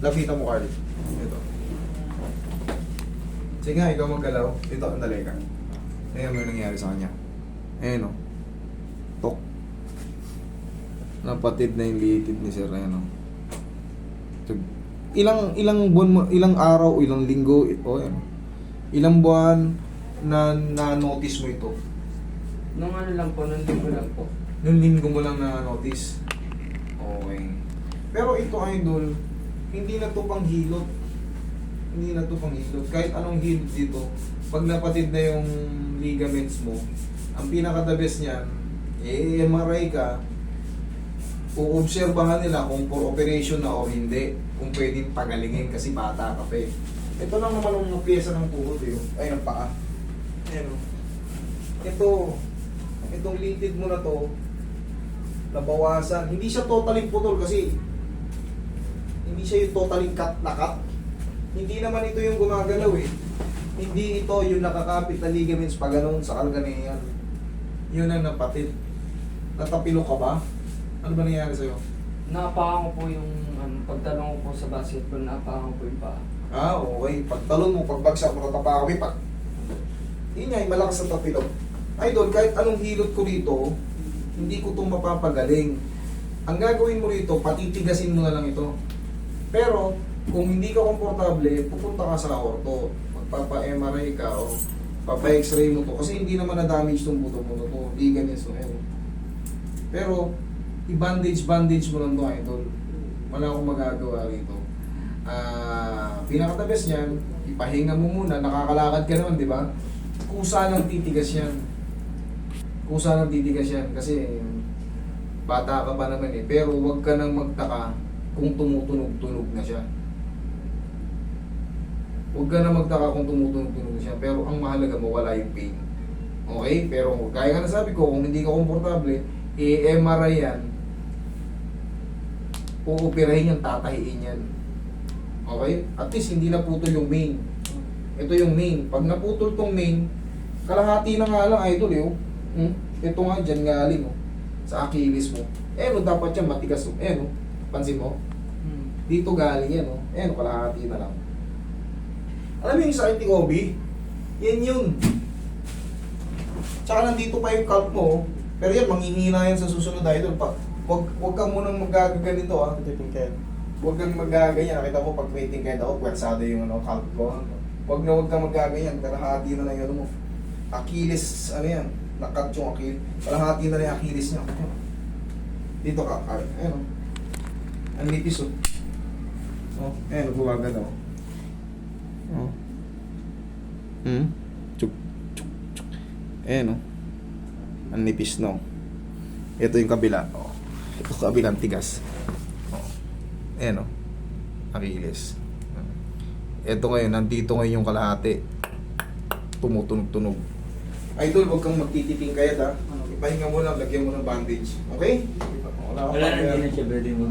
Lapitan mo, Carl. Ito. Sige nga, ikaw maggalaw. Ito, andali ka. Ayan mo yung nangyari sa kanya. Ayan o. Tok. Napatid na yung litid ni Sir. Ayan o. Ilang buwan mo, ilang araw, ilang linggo, ayan. Ilang buwan na na-notice mo ito? Nung ano lang po, nung linggo lang po. Nung linggo mo lang na-notice? Okay. Pero ito, idol, hindi na to pang hilot. Hindi na to pang hilot. Kahit anong hilot dito, pag napatid na yung ligaments mo, ang pinaka-the best niyan, MRI ka, uobserbahan nila kung for operation na o hindi, kung pwedeng pagalingin kasi bata ka pa eh. Ito lang naman ang pyesa ng tuhod eh. Ay, ng paa. Ayan o. Itong litid mo na to, nabawasan. Hindi siya totally putol kasi hindi siya yung totally cut na cut. Hindi naman ito yung gumagalaw eh. Hindi ito yung nakakapit na ligaments pa ganun sa kalganeyan. Yun ang napatid. Natapilo ka ba? Ano ba nangyari sa'yo? Naapakan ko po yung, pagtalong ko po sa basketball, naapakan ko po yung paa. Ah, okay. Pagtalon mo, pagbagsak mo, natapa kami, yun nga, yung malakas na tapilok. Idol, kahit anong hilot ko rito, hindi ko itong mapapagaling. Ang gagawin mo rito, patitigasin mo na lang ito. Pero, kung hindi ka komportable, pupunta ka sa orto. Magpapa-MRI ka o papa-X-ray mo to. Kasi hindi naman na-damage itong buto mo to. Hindi ganyan so pero, i-bandage mo lang to, idol. Wala akong magagawa rito. Pinaka-the best niyan, ipahinga mo muna, nakakalakad ka naman, di ba? Kusa ng titigas yan. Kusa ng titigas yan kasi bata ka pa naman eh. Pero huwag ka nang magtaka kung tumutunog-tunog na siya. Huwag ka nang magtaka kung tumutunog-tunog na siya. Pero ang mahalaga mo, wala yung pain. Okay? Pero kaya nga nasabi ko, kung hindi ka komportable, i-MRI yan, uupirahin yan, tatahiin yan. Okay? At least hindi naputol yung main. Ito yung main. Pag naputol tong main, kalahati na nga lang, idol eh. Ito nga dyan galing oh, sa Achilles mo. No, dapat yan matigas oh. No, pansin mo? Dito galing yan oh. No, kalahati na lang. Alam mo yung sakit ni Obi? Yan yun. Tsaka nandito pa yung calf mo oh. Pero yan, manghihina yan sa susunod idol. Huwag kang munang magaganito ah. Huwag kang magaganyan. Nakita mo pag may tingkayad ako, pwersado yung calf ko. Huwag kang magaganyan. Kalahati na lang yun mo. Achilles, ano yan? Nakat yung Achilles. Kalahati na lang yung Achilles niya. Dito ka, ayan o. Ang nipis o. Ayan, buwaga daw. Chuk. Ayan o. Ang nipis no. Ito yung kabila. Ito kabilang tigas. Ayan o. Achilles. Ito ngayon, nandito ngayon yung kalahati. Tumutunog-tunog. Idol, huwag kang magtitiping kayat ha. Ipahinga mo lang, lagyan mo ng bandage. Okay? Wala na, hindi na siya pwede mag